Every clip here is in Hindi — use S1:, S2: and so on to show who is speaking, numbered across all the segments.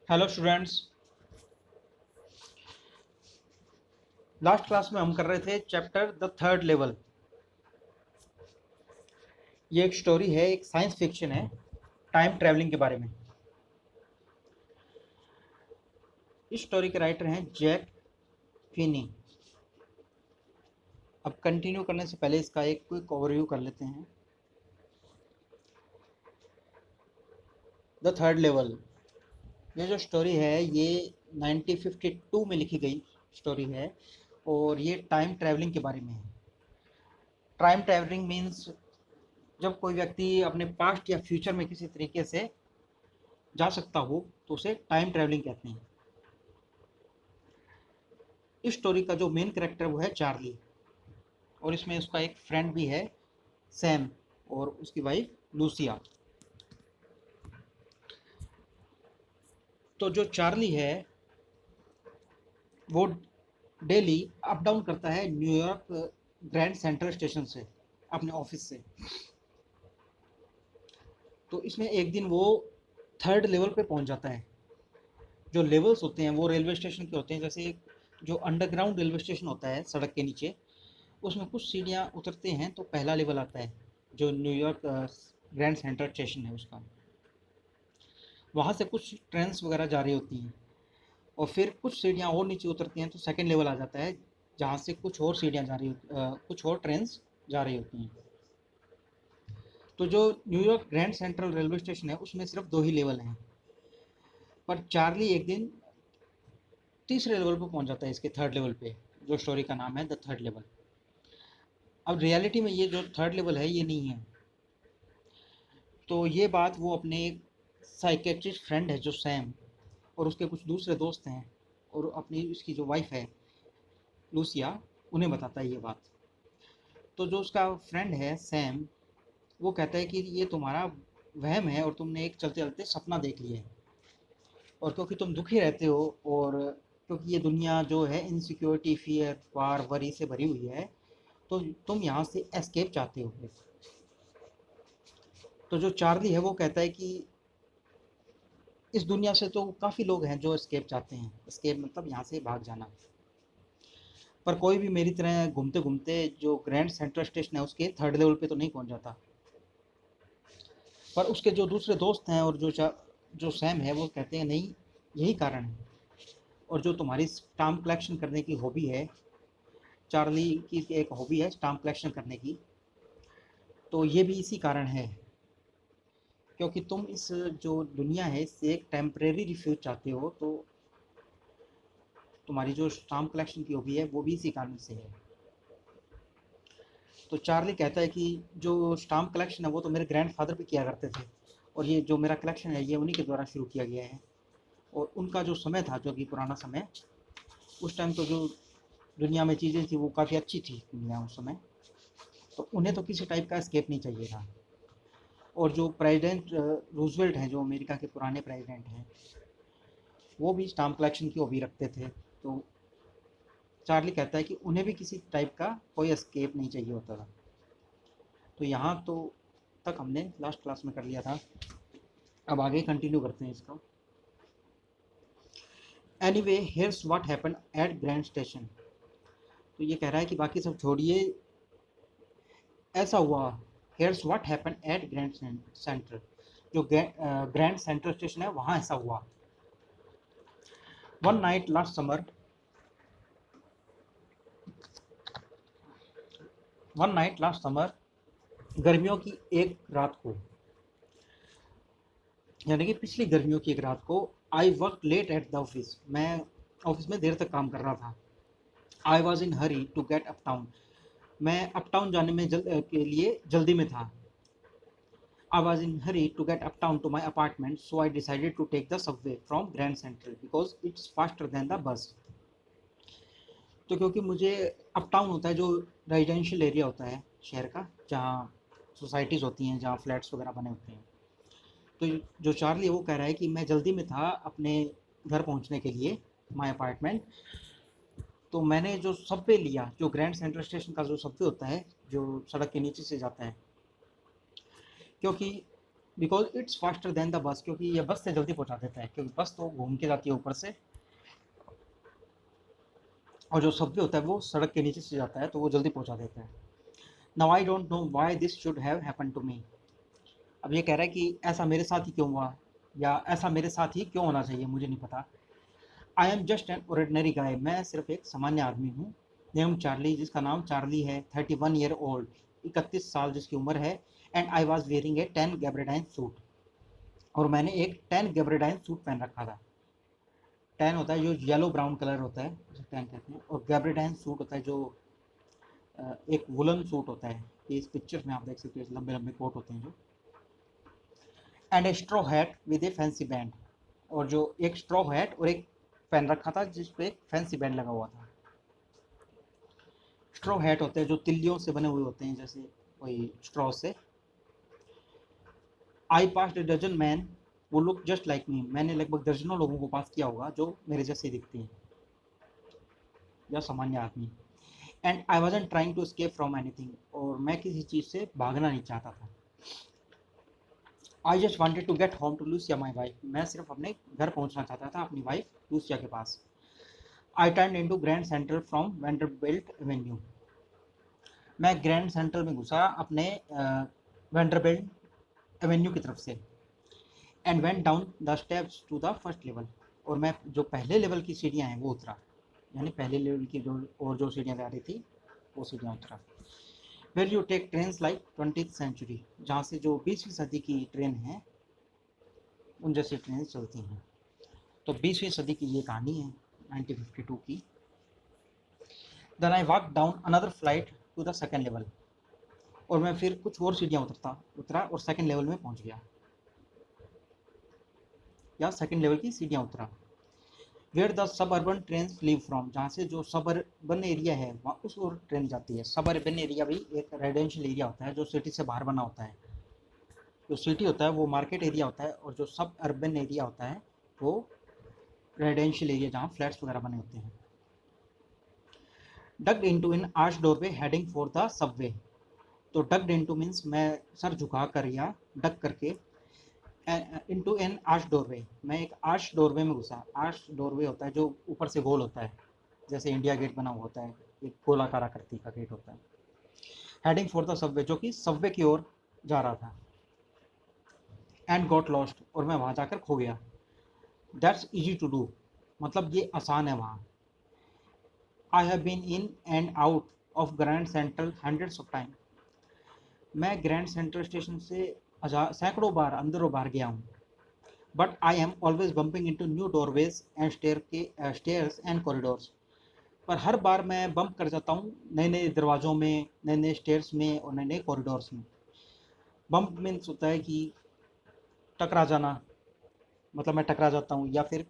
S1: Hello students. लास्ट क्लास में हम कर रहे थे चैप्टर द थर्ड लेवल। ये एक स्टोरी है, एक साइंस फिक्शन है टाइम ट्रैवलिंग के बारे में। इस स्टोरी के राइटर हैं जैक फिनी। अब कंटिन्यू करने से पहले इसका एक क्विक ओवरव्यू कर लेते हैं। द थर्ड लेवल, ये जो स्टोरी है ये 1952 में लिखी गई स्टोरी है और ये टाइम ट्रैवलिंग के बारे में है। टाइम ट्रैवलिंग मीन्स जब कोई व्यक्ति अपने पास्ट या फ्यूचर में किसी तरीके से जा सकता हो तो उसे टाइम ट्रैवलिंग कहते हैं। इस स्टोरी का जो मेन कैरेक्टर वो है चार्ली, और इसमें उसका एक फ्रेंड भी है सैम, और उसकी वाइफ लूसिया। तो जो चार्ली है वो डेली अप डाउन करता है न्यूयॉर्क ग्रैंड सेंट्रल स्टेशन से अपने ऑफिस से। तो इसमें एक दिन वो थर्ड लेवल पे पहुंच जाता है। जो लेवल्स होते हैं वो रेलवे स्टेशन के होते हैं, जैसे जो अंडरग्राउंड रेलवे स्टेशन होता है सड़क के नीचे, उसमें कुछ सीढ़ियाँ उतरते हैं तो पहला लेवल आता है जो न्यूयॉर्क ग्रैंड सेंट्रल स्टेशन है उसका। वहाँ से कुछ ट्रेन्स वगैरह जा रही होती हैं और फिर कुछ सीढ़ियाँ और नीचे उतरती हैं तो सेकंड लेवल आ जाता है, जहाँ से कुछ और सीढ़ियाँ जा रही कुछ और ट्रेन्स जा रही होती हैं। तो जो New York grand central railway station है उसमें सिर्फ दो ही लेवल हैं, पर चार्ली एक दिन तीसरे लेवल पर पहुंच जाता है, इसके थर्ड लेवल पे, जो स्टोरी का नाम है द थर्ड लेवल। अब रियलिटी में ये जो थर्ड लेवल है ये नहीं है। तो ये बात वो अपने एक साइकेट्रिस्ट फ्रेंड है जो सैम, और उसके कुछ दूसरे दोस्त हैं, और अपनी उसकी जो वाइफ है लूसिया, उन्हें बताता है ये बात। तो जो उसका फ्रेंड है सैम, वो कहता है कि ये तुम्हारा वहम है और तुमने एक चलते चलते सपना देख लिया है, और क्योंकि तुम दुखी रहते हो और क्योंकि ये दुनिया जो है इनसिक्योरिटी, फियर, वार, वरी से भरी हुई है, तो तुम यहाँ से एस्केप चाहते हो। तो जो चार्ली है वो कहता है कि इस दुनिया से तो काफ़ी लोग हैं जो एस्केप चाहते हैं, एस्केप मतलब यहाँ से भाग जाना, पर कोई भी मेरी तरह घूमते घूमते जो ग्रैंड सेंट्रल स्टेशन है उसके थर्ड लेवल पे तो नहीं पहुँच जाता। पर उसके जो दूसरे दोस्त हैं और जो सैम है वो कहते हैं नहीं, यही कारण है। और जो तुम्हारी स्टाम्प कलेक्शन करने की हॉबी है, चार्ली की एक हॉबी है स्टाम्प कलेक्शन करने की, तो ये भी इसी कारण है, क्योंकि तुम इस जो दुनिया है इससे एक टेम्परेरी रिफ्यूज चाहते हो, तो तुम्हारी जो स्टाम्प कलेक्शन की हॉबी है वो भी इसी कारण से है। तो चार्ली कहता है कि जो स्टाम्प कलेक्शन है वो तो मेरे ग्रैंडफादर भी किया करते थे, और ये जो मेरा कलेक्शन है ये उन्हीं के द्वारा शुरू किया गया है। और उनका जो समय था, जो कि पुराना समय, उस टाइम तो जो दुनिया में चीज़ें थी वो काफ़ी अच्छी थी दुनिया उस समय, तो उन्हें तो किसी टाइप का एस्केप नहीं चाहिए था। और जो प्रेसिडेंट रूजवेल्ट हैं, जो अमेरिका के पुराने प्रेसिडेंट हैं, वो भी स्टाम्प कलेक्शन की हॉबी रखते थे। तो चार्ली कहता है कि उन्हें भी किसी टाइप का कोई एस्केप नहीं चाहिए होता था। तो यहाँ तो तक हमने लास्ट क्लास में कर लिया था, अब आगे कंटिन्यू करते हैं इसको। Anyway, here's what happened at Grand station. तो ये कह रहा है कि बाकी सब छोड़िए, ऐसा हुआ। Here's what happened at Grand Central, जो ग्रैंड सेंट्रल स्टेशन है वहाँ ऐसा हुआ। One night last summer, one night last summer, गर्मियों की एक रात को, यानी कि पिछली गर्मियों की एक रात को, I work late at the office, मैं ऑफिस में देर तक काम कर रहा था। I was in hurry to get uptown, मैं अप टाउन जाने में के लिए जल्दी में था। I was in hurry to get uptown to my apartment, so I decided to take the subway from Grand Central because it's faster than the bus. तो क्योंकि मुझे अप टाउन होता है जो रेजिडेंशियल एरिया होता है शहर का, जहाँ सोसाइटीज़ होती हैं, जहाँ फ्लैट्स वगैरह बने होते हैं। तो जो चार्ली है वो कह रहा है कि मैं जल्दी में था अपने घर पहुंचने के लिए, माय अपार्टमेंट। तो मैंने जो सबवे लिया, जो ग्रैंड सेंट्रल स्टेशन का जो सबवे होता है जो सड़क के नीचे से जाता है, क्योंकि because it's faster than the बस, क्योंकि ये बस से जल्दी पहुंचा देता है, क्योंकि बस तो घूम के जाती है ऊपर से, और जो सबवे होता है वो सड़क के नीचे से जाता है, तो वो जल्दी पहुंचा देता है। Now I don't know why this should have happen to me. अब ये कह रहा है कि ऐसा मेरे साथ ही क्यों हुआ, या ऐसा मेरे साथ ही क्यों होना चाहिए, मुझे नहीं पता। I am just an ordinary guy, मैं सिर्फ एक सामान्य आदमी हूँ। नेम चार्ली, जिसका नाम चार्ली है, 31 ईयर ओल्ड, 31 साल जिसकी उम्र है। And I was wearing a 10 gabardine suit, और मैंने एक 10 गैब्रेडाइन सूट पहन रखा था। टैन होता है जो येलो ब्राउन कलर होता है, उसे टैन कहते हैं, और गैब्रेडाइन सूट होता है जो एक वुलन सूट होता है। ये इस पिक्चर में आप देख सकते हैं, लंबे लंबे कोट होते हैं जो। And A straw hat with A fancy band, और जो एक स्ट्रॉ हैट और एक पहन रखा था जिस पे एक फैंसी बैंड लगा हुआ था। स्ट्रॉ हैट होते हैं जो तिल्लियों से बने हुए होते हैं, जैसे वही स्ट्रॉ से। आई पास ए डजन मैन वो लुक जस्ट लाइक मी, मैंने लगभग दर्जनों लोगों को पास किया होगा जो मेरे जैसे दिखते हैं, या सामान्य आदमी। And I wasn't trying to escape from anything, और मैं किसी चीज़ से भागना नहीं चाहता था। I just wanted to get home to Lucia my wife, मैं सिर्फ अपने घर पहुंचना चाहता था, अपनी वाइफ लूसिया के पास। I turn in to Grand Central from Vanderbilt Avenue, मैं ग्रैंड सेंट्रल में घुसा अपने वेंडरबिल्ट एवेन्यू की तरफ से। And went down the steps to the first level, और मैं जो पहले लेवल की सीढ़ियाँ हैं वो उतरा, यानी पहले लेवल की जो और जो सीढ़ियाँ जा रही थी वो सीढ़ियाँ उतरा। Where you take trains like 20th century, जहाँ से जो 20वीं सदी की ट्रेन है उन जैसी ट्रेन चलती हैं। तो 20वीं सदी की ये कहानी है 1952 की। Then I walk down another flight to the second level, और मैं फिर कुछ और सीढ़ियाँ उतरा और सेकेंड लेवल में पहुँच गया, या सेकेंड लेवल की सीढ़ियाँ उतरा। Where the suburban train leave from, जहाँ से जो सब अर्बन एरिया है वहाँ उस ओर ट्रेन जाती है। सब अर्बन एरिया भी एक रेजिडेंशियल एरिया होता है जो सिटी से बाहर बना होता है। जो सिटी होता है वो मार्केट एरिया होता है, और जो सब अर्बन एरिया होता है वो रेजिडेंशियल एरिया जहाँ फ्लैट्स वगैरह बने होते हैं। डग्ड into in arch doorway heading for the Subway, तो डग्ड इनटू मीन्स मैं सर झुका कर या डग करके, इनटू एन आर्च डोरवे, मैं एक आर्च डोरवे में घुसा। आर्च डोरवे होता है जो ऊपर से गोल होता है, जैसे इंडिया गेट बना हुआ होता है, एक गोलाकार आकृति का गेट होता है। हेडिंग फॉर द सबवे, जो कि सबवे की ओर जा रहा था। एंड गॉट लॉस्ट, और मैं वहाँ जाकर खो गया। दैट्स इजी टू डू, मतलब ये आसान है वहाँ। I have been in and out of Grand Central hundreds of time, मैं ग्रैंड सेंट्रल स्टेशन से सैकड़ों बार अंदर और बाहर गया हूँ। But I am always bumping into new doorways and stairs and corridors, पर हर बार मैं बम्प कर जाता हूँ नए नए दरवाज़ों में, नए नए स्टेयर्स में और नए नए कॉरिडोर्स में। बम्प मीन्स होता है कि टकरा जाना, मतलब मैं टकरा जाता हूँ, या फिर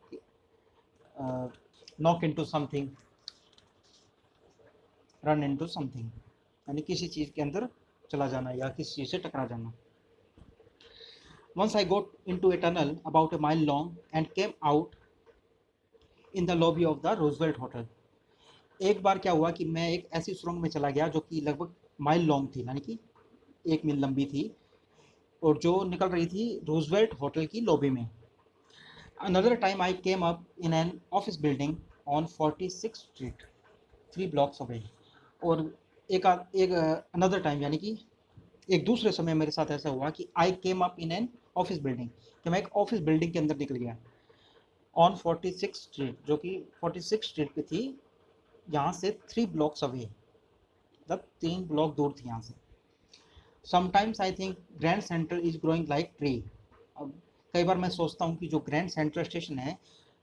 S1: knock into something, run into something, यानी किसी चीज़ के अंदर चला जाना या किसी चीज़ से टकरा जाना। Once I got into a tunnel about a mile long and came out in the lobby of the Roosevelt Hotel. एक बार क्या हुआ कि मैं एक ऐसी सुरंग में चला गया जो कि लगभग माइल लॉन्ग थी, यानी कि 1 मील लंबी थी, और जो निकल रही थी रूजवेल्ट होटल की लॉबी में। Another time I came up in an office building on 46th Street, 3 blocks away. और एक अनदर टाइम यानी कि एक दूसरे समय मेरे साथ ऐसा हुआ कि I came up in an office building, कि मैं एक ऑफिस बिल्डिंग के अंदर निकल गया ऑन 46 स्ट्रीट, जो कि 46 स्ट्रीट पे थी, यहाँ से 3 ब्लॉक्स अवे, मतलब 3 ब्लॉक दूर थी यहाँ से। Sometimes I think grand central is growing like tree, अब कई बार मैं सोचता हूँ कि जो ग्रैंड सेंट्रल स्टेशन है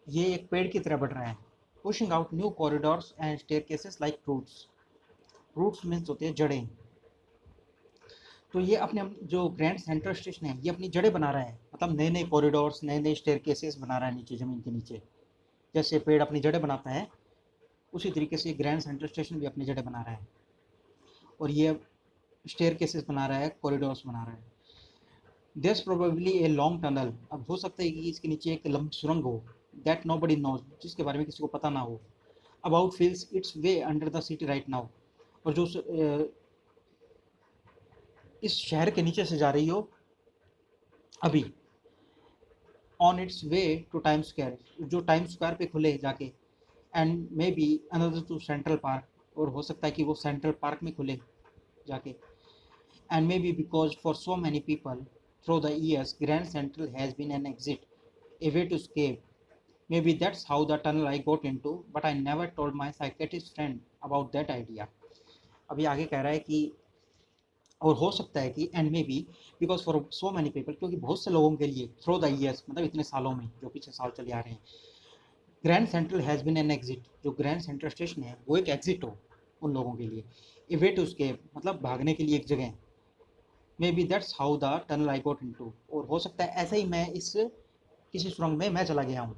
S1: ये एक पेड़ की तरह बढ़ रहा है। Pushing out new corridors and staircases like roots, roots means होते हैं जड़ें। तो ये अपने जो ग्रैंड सेंट्रल स्टेशन है ये अपनी जड़ें बना रहा है, मतलब नए नए कॉरिडोर्स, नए नए स्टेयरकेसेस बना रहा है नीचे, ज़मीन के नीचे। जैसे पेड़ अपनी जड़ें बनाता है उसी तरीके से ग्रैंड सेंट्रल स्टेशन भी अपनी जड़ें बना रहा है, और ये स्टेयरकेसेस बना रहा है, कॉरिडोर्स बना रहा है। There probably a long tunnel, अब हो सकता है कि इसके नीचे एक लंबी सुरंग हो, दैट नोबडी नोज, जिसके बारे में किसी को पता ना हो। About feels it's way under the city right now, और जो इस शहर के नीचे से जा रही हो, अभी on its way to Time Square, जो टाइम स्क्वायर पे खुले जाके, and maybe another to Central Park, और हो सकता है कि वो सेंट्रल पार्क में खुले जाके, and maybe because for so many people through the years Grand Central has been an exit, a way to escape. Maybe that's how the tunnel I got into, but I never told my psychiatrist friend about that idea. अभी आगे कह रहा है कि और हो सकता है कि and may be because for so many people, क्योंकि बहुत से लोगों के लिए थ्रू द ईयर्स, मतलब इतने सालों में जो पिछले साल चले आ रहे हैं, grand central has been an exit, जो ग्रैंड सेंट्रल स्टेशन है वो एक एग्जिट हो उन लोगों के लिए, ए वे टू एस्केप, मतलब भागने के लिए एक जगह। May be that's how the tunnel I got into, और हो सकता है ऐसे ही मैं इस किसी सुरंग में मैं चला गया हूँ।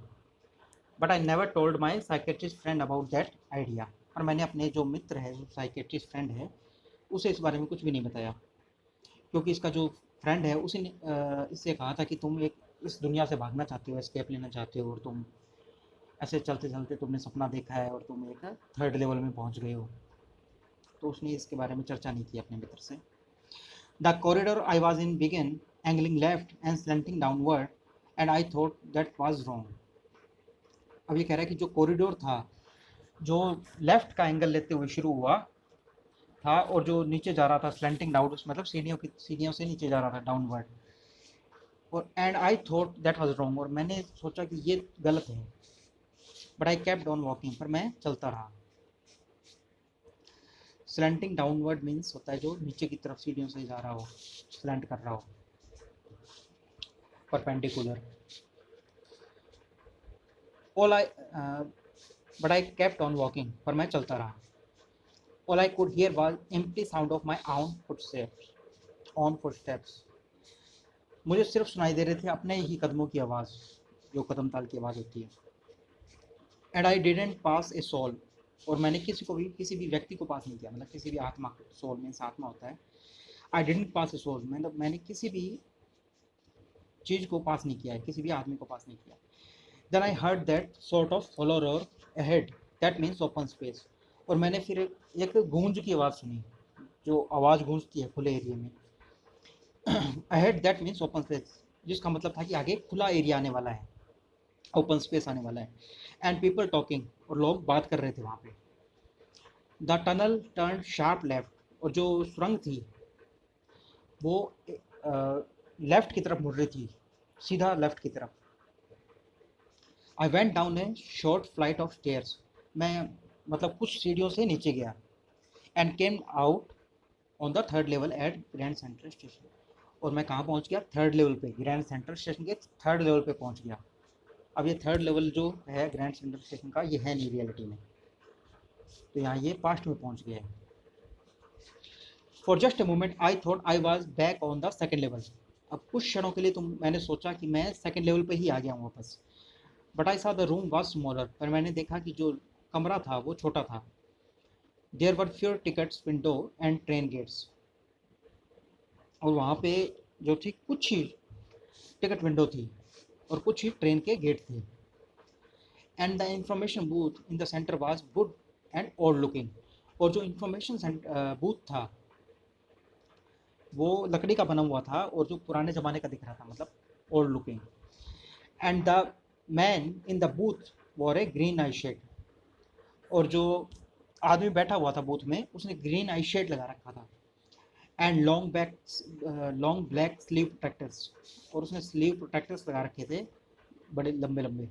S1: But I never told my psychiatrist friend about that idea, और मैंने अपने जो मित्र है, जो साइकेट्रिस्ट फ्रेंड है, उसे इस बारे में कुछ भी नहीं बताया, क्योंकि इसका जो फ्रेंड है उसी ने इससे कहा था कि तुम एक इस दुनिया से भागना चाहते हो, एस्केप लेना चाहते हो, और तुम ऐसे चलते चलते तुमने सपना देखा है और तुम एक थर्ड लेवल में पहुंच गए हो, तो उसने इसके बारे में चर्चा नहीं की अपने मित्र से। The corridor I was in began angling left and slanting downward, and I thought that was wrong. अब ये कह रहा है कि जो कॉरिडोर था, जो लेफ्ट का एंगल लेते हुए शुरू हुआ था और जो नीचे जा रहा था स्लैंटिंग डाउन, मतलब सीढ़ियों से नीचे जा रहा था डाउनवर्ड, और and I thought that was wrong, और मैंने सोचा कि ये गलत है। But I kept on walking, पर मैं चलता रहा। स्लैंटिंग डाउनवर्ड मीन्स होता है जो नीचे की तरफ सीढ़ियों से जा रहा हो, स्लैंट कर रहा हो, perpendicular. All I but I kept on walking, पर मैं चलता रहा। All I could hear was empty sound of my footsteps. मुझे सिर्फ सुनाई दे रहे थे अपने ही कदमों की आवाज़, जो कदम ताल की आवाज़ होती है। And I didn't pass a soul, और मैंने किसी भी व्यक्ति को पास नहीं किया, मतलब किसी भी आत्मा को, सोल मीन्स आत्मा होता है। आई डिडेंट पास ए सोल, मतलब मैंने किसी भी चीज़ को पास नहीं किया है, किसी भी आदमी को पास नहीं किया। Then I heard that sort of hollow roar ahead, that means open space, और मैंने फिर एक गूंज की आवाज़ सुनी, जो आवाज़ गूंजती है खुले एरिया में। Ahead that means open space, जिसका मतलब था कि आगे खुला एरिया आने वाला है, ओपन स्पेस आने वाला है। एंड पीपल टॉकिंग, और लोग बात कर रहे थे वहाँ पे। The tunnel turn sharp left, और जो सुरंग थी वो लेफ्ट की तरफ मुड़ रही थी, सीधा लेफ्ट की तरफ। I went down a short flight of stairs, मैं मतलब कुछ सीढ़ियों से नीचे गया। And came out on the third level at Grand Central station, और मैं कहाँ पहुँच गया? थर्ड लेवल पे, ग्रैंड सेंट्रल स्टेशन के थर्ड लेवल पे पहुँच गया। अब ये थर्ड लेवल जो है ग्रैंड सेंट्रल स्टेशन का, ये है नहीं रियलिटी में, तो यहाँ ये पास्ट में पहुँच गया है। For just a moment I thought I was back on the second level, अब कुछ क्षणों के लिए मैंने सोचा कि मैं सेकेंड लेवल पे ही आ गया हूँ वापस। बट आई सा द रूम वॉज स्मॉलर, पर मैंने देखा कि जो कमरा था वो छोटा था। There were fewer tickets window and train gates, और वहाँ पे जो थी कुछ ही टिकट विंडो थी और कुछ ही ट्रेन के गेट थे। And the information booth in the centre was good and old looking, और जो इंफॉर्मेशन बूथ था वो लकड़ी का बना हुआ था और जो पुराने ज़माने का दिख रहा था, मतलब old looking. And the man in the booth wore a green eye shade, और जो आदमी बैठा हुआ था बूथ में उसने ग्रीन आई शेड लगा रखा था। And long black sleeve protectors, और उसने स्लीव प्रोटेक्टर्स लगा रखे थे बड़े लंबे लंबे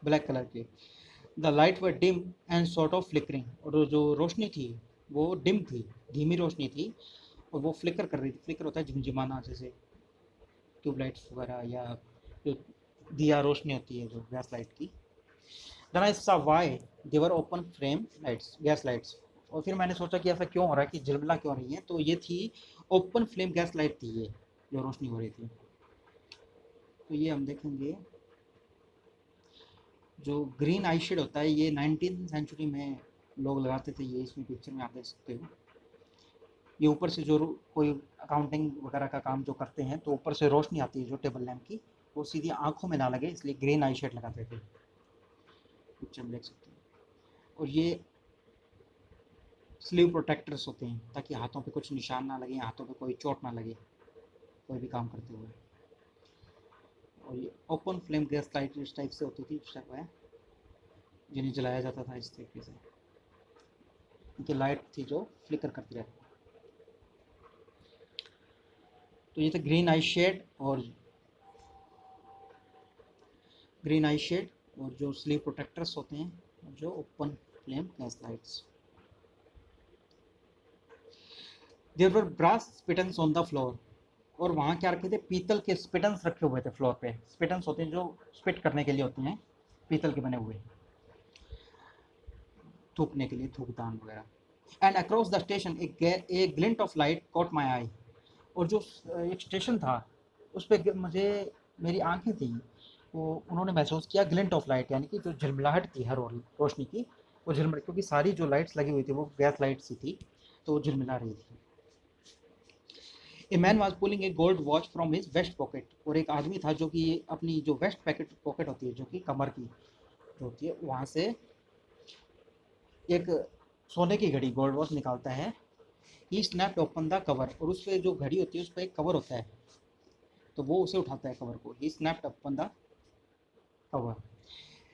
S1: ब्लैक कलर के। The light were dim and sort of flickering, और जो रोशनी थी वो डिम थी, धीमी रोशनी थी, और वो फ्लिकर कर रही थी। फ्लिकर होता है झिमझिमाना, जैसे ट्यूबलाइट्स वगैरह या जो दिया रोशनी होती है जो गैस लाइट की। देन आई सा why they were open flame lights, gas lights, और फिर मैंने सोचा कि ऐसा क्यों हो रहा है कि झिलमिला क्यों रही है, तो ये थी ओपन फ्लेम गैस लाइट थी, ये जो रोशनी हो रही थी। तो ये हम देखेंगे जो ग्रीन आई शेड होता है ये 19th सेंचुरी में लोग लगाते थे, ये इसमें पिक्चर में आप देख सकते हो। ये ऊपर से जो कोई अकाउंटिंग वगैरह का काम जो करते हैं तो ऊपर से रोशनी आती है जो टेबल लैम्प की, वो सीधी आंखों में ना लगे इसलिए ग्रीन आई शेड लगाते थे, पिक्चर में देख सकते हैं। और ये स्लीव प्रोटेक्टर्स होते हैं ताकि हाथों पे कुछ निशान ना लगे, हाथों पे कोई चोट ना लगे कोई भी काम करते हुए। और ये ओपन फ्लेम गैस लाइट इस टाइप से होती थी, उस टाइप है जिन्हें जलाया जाता था इस तरीके से, इनकी लाइट थी जो फ्लिकर करती रहती। तो ये था ग्रीन आई शेड और जो स्लीव प्रोटेक्टर्स होते हैं, जो open flame gas lights. There were brass spittoons on the floor, और वहाँ क्या रखे थे, पीतल के स्पिटन्स रखे हुए थे फ्लोर पे। स्पिटन्स होते हैं जो स्पिट करने के लिए होते हैं, पीतल के बने हुए, थूकने के लिए, थूकदान वगैरह। And across the station a glint of light caught my eye, और जो एक स्टेशन था उस पर मुझे, मेरी आंखें थी, वो उन्होंने महसूस किया ग्लिंट ऑफ लाइट, यानी कि जो झिलमिलाहट थी हर रोशनी की, वो झिलमिल, क्योंकि सारी जो लाइट्स लगी हुई थी वो गैस लाइट सी थी, तो वो झिलमिला रही थी। A man was pulling a gold watch from his vest pocket, और एक आदमी था जो कि अपनी जो वेस्ट पॉकेट होती है, जो कि कमर की जो होती है, वहाँ से एक सोने की घड़ी, गोल्ड वॉच निकालता है। ही स्नैप्ड ओपन द कवर, और उस पर जो घड़ी होती है उस पर एक कवर होता है, तो वो उसे उठाता है कवर को। He snapped open the cover,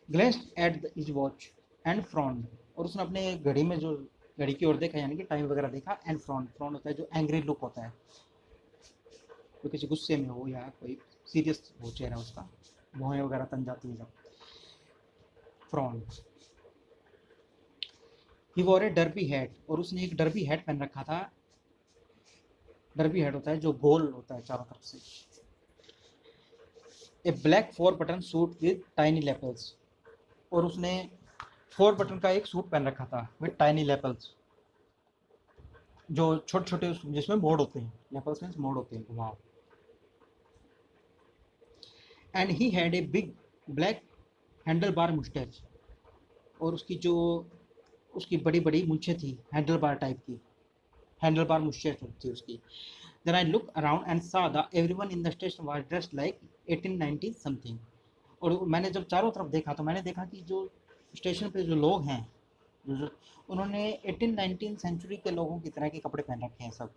S1: glanced at his watch and frowned, और उसने अपने घड़ी में जो घड़ी की ओर देखा, यानी कि टाइम वगैरह देखा। एंड फ्रॉन्ड होता है जो एंग्री लुक होता है, तो किसी गुस्से में हो या कोई सीरियस हो चेहरा उसका, भौहें वगैरह तन जाती है जब। फ्रॉन्ड। ही वॉर ए डर्बी हैट, और उसने एक डर्बी हैट पहन रखा था। डर्बी हैट होता है जो गोल होता है चारों तरफ से। A black 4 button suit with tiny lapels, और उसने 4 बटन का एक सूट पहन रखा था विद टाइनी लेपल्स, जो छोटे छोटे जिसमें मोड़ होते हैं, लेपल्स मीन्स मोड़ होते हैं, घुमाव। And he had a big black handlebar mustache, और उसकी बड़ी बड़ी मूंछें थी, हैंडल बार टाइप की, हैंडल बार मुस्टैच थी उसकी। Then I look around and saw the everyone in the station was dressed like 1890 something, और मैंने जब चारों तरफ देखा तो मैंने देखा कि जो स्टेशन पे जो लोग हैं, जो उन्होंने 18-19 सेंचुरी के लोगों की तरह के कपड़े पहन रखे हैं सब।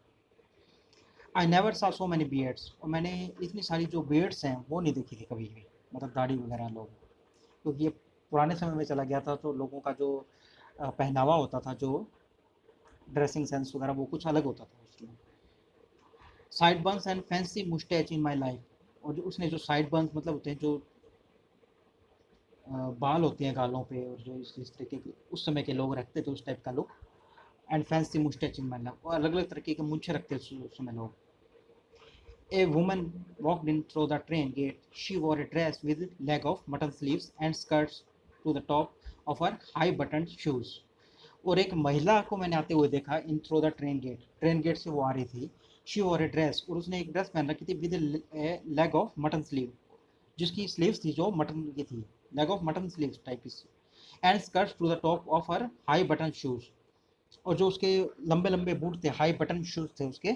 S1: आई नेवर सा सो मैनी बियर्ड्स, और मैंने इतनी सारी जो बियर्ड्स हैं वो नहीं देखी थी कभी भी, मतलब दाढ़ी वगैरह लोग, क्योंकि ये पुराने समय में चला गया था, तो लोगों का जो पहनावा होता था, जो ड्रेसिंग सेंस वगैरह, वो कुछ अलग होता था उसमें। Side buns and fancy moustache in my life, और जो उसने जो साइड बंस मतलब होते हैं जो बाल होते हैं गालों पे, और जो इस तरीके के उस समय के लोग रखते थे उस टाइप का look. And fancy moustache in my life, और अलग अलग तरीके के मूंछें रखते थे उस समय लोग। A woman walked in through the train gate. She wore a dress with leg of mutton sleeves and skirts to the top of her high buttoned shoes. और एक महिला को मैंने आते हुए देखा in through the train gate से वो आ रही थी। शी वॉर ए ड्रेस, और उसने एक ड्रेस पहन रखी थी with leg of mutton sleeve, जिसकी स्लीव्स थी जो मटन की थी, leg of mutton sleeves type की, and skirts to the top of her high button shoes, और जो उसके लंबे लंबे बूट थे, हाई बटन शूज थे उसके,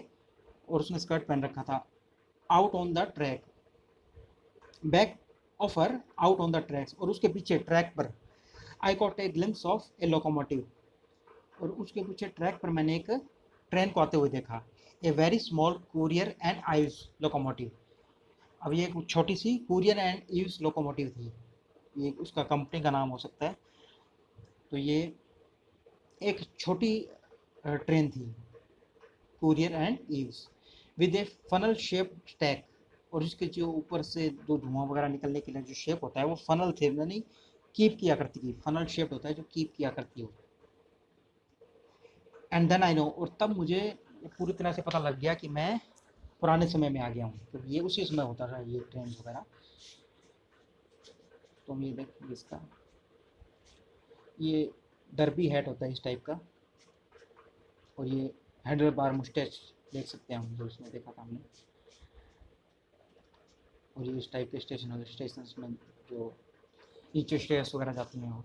S1: और उसने स्कर्ट पहन रखा था। Out on the track, back of her out on the tracks, और उसके पीछे ट्रैक पर I got a glimpse of A locomotive, और उसके पीछे ट्रैक पर मैंने एक ट्रेन को आते हुए देखा। A very small courier and Ives locomotive, अब ये एक छोटी सी कुरियर एंड ईव्स लोकोमोटिव थी, ये उसका कंपनी का नाम हो सकता है। तो ये एक छोटी ट्रेन थी, courier and eaves, with A funnel shape stack, और इसके जो ऊपर से जो धुआं वगैरह निकलने के लिए जो शेप होता है वो फनल थे, यानी कीप किया करती थी, फनल शेप होता है जो कीप किया करती हो। एंड देन आई नो, और तब मुझे पूरी तरह से पता लग गया कि मैं पुराने समय में आ गया हूँ, तो ये उसी समय होता था ये ट्रेन वगैरह। तो हम ये देखिए इसका, ये डर्बी हैट होता है इस टाइप का, और ये हैंडल बार मुस्टैच देख सकते हैं हम, जो इसमें देखा था हमने। और ये इस टाइप के स्टेशन में जो नीचे स्टेयर्स वगैरह जाती हैं।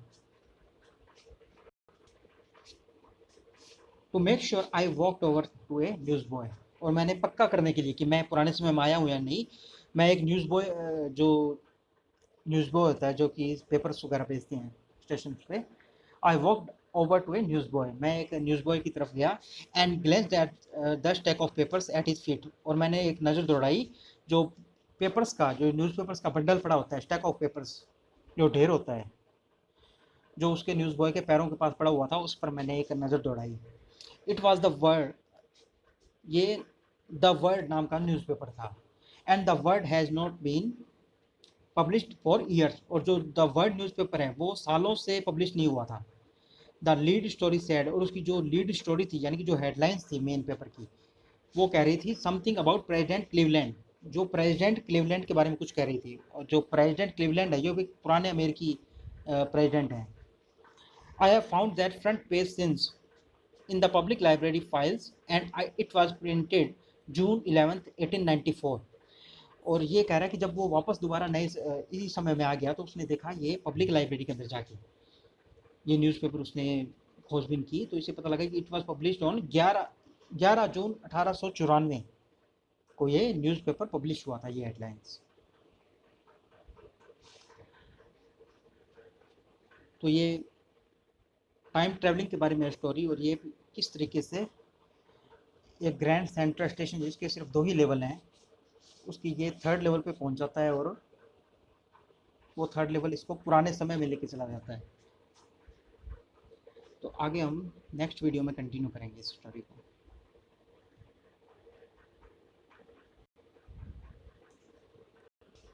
S1: To make sure I walked over to a news boy, और मैंने पक्का करने के लिए कि मैं पुराने समय में आया हूँ या नहीं, मैं एक न्यूज़ बॉय, जो न्यूज़ बॉय होता है जो कि पेपर्स वगैरह भेजते हैं स्टेशन पे, I walked over to a news boy, मैं एक न्यूज़ बॉय की तरफ गया। And glanced at the stack of papers at his feet, और मैंने एक नज़र दौड़ाई जो पेपर्स का, जो न्यूज़पेपर्स का बंडल पड़ा होता है, स्टैक ऑफ पेपर्स, जो ढेर होता है, जो उसके न्यूज़ बॉय के पैरों के पास पड़ा हुआ था, उस पर मैंने एक नज़र दौड़ाई। इट वॉज द वर्ड, ये द वर्ड नाम का न्यूज़पेपर था, and the world has not been published for years, और जो द वर्ड न्यूज़पेपर है वो सालों से पब्लिश नहीं हुआ था। द लीड स्टोरी सैड, और उसकी जो लीड स्टोरी थी, यानी कि जो हेडलाइंस थी मेन पेपर की, वो कह रही थी समथिंग अबाउट प्रेसिडेंट क्लीवलैंड, जो प्रेसिडेंट क्लीवलैंड के बारे में कुछ कह रही थी। और जो प्रेसिडेंट क्लीवलैंड है, जो भी पुराने अमेरिकी प्रेसिडेंट हैं। I have found that front page since in the public library files and it was printed June 11th 1894। और ये कह रहा है कि जब वो वापस दोबारा नए इसी समय में आ गया तो उसने देखा ये पब्लिक लाइब्रेरी के अंदर जाके ये न्यूज़पेपर उसने खोजबीन की, तो इसे पता लगा कि इट वाज पब्लिश्ड ऑन 11 जून 1894 को ये न्यूज़पेपर पब्लिश हुआ था, ये हेडलाइंस। तो ये टाइम ट्रैवलिंग के बारे में स्टोरी, और ये किस तरीके से एक ग्रैंड सेंट्रल स्टेशन जिसके सिर्फ 2 ही लेवल हैं, उसकी ये 3rd लेवल पे पहुंच जाता है, और वो 3rd लेवल इसको पुराने समय में लेके चला जाता है। तो आगे हम नेक्स्ट वीडियो में कंटिन्यू करेंगे इस स्टोरी को।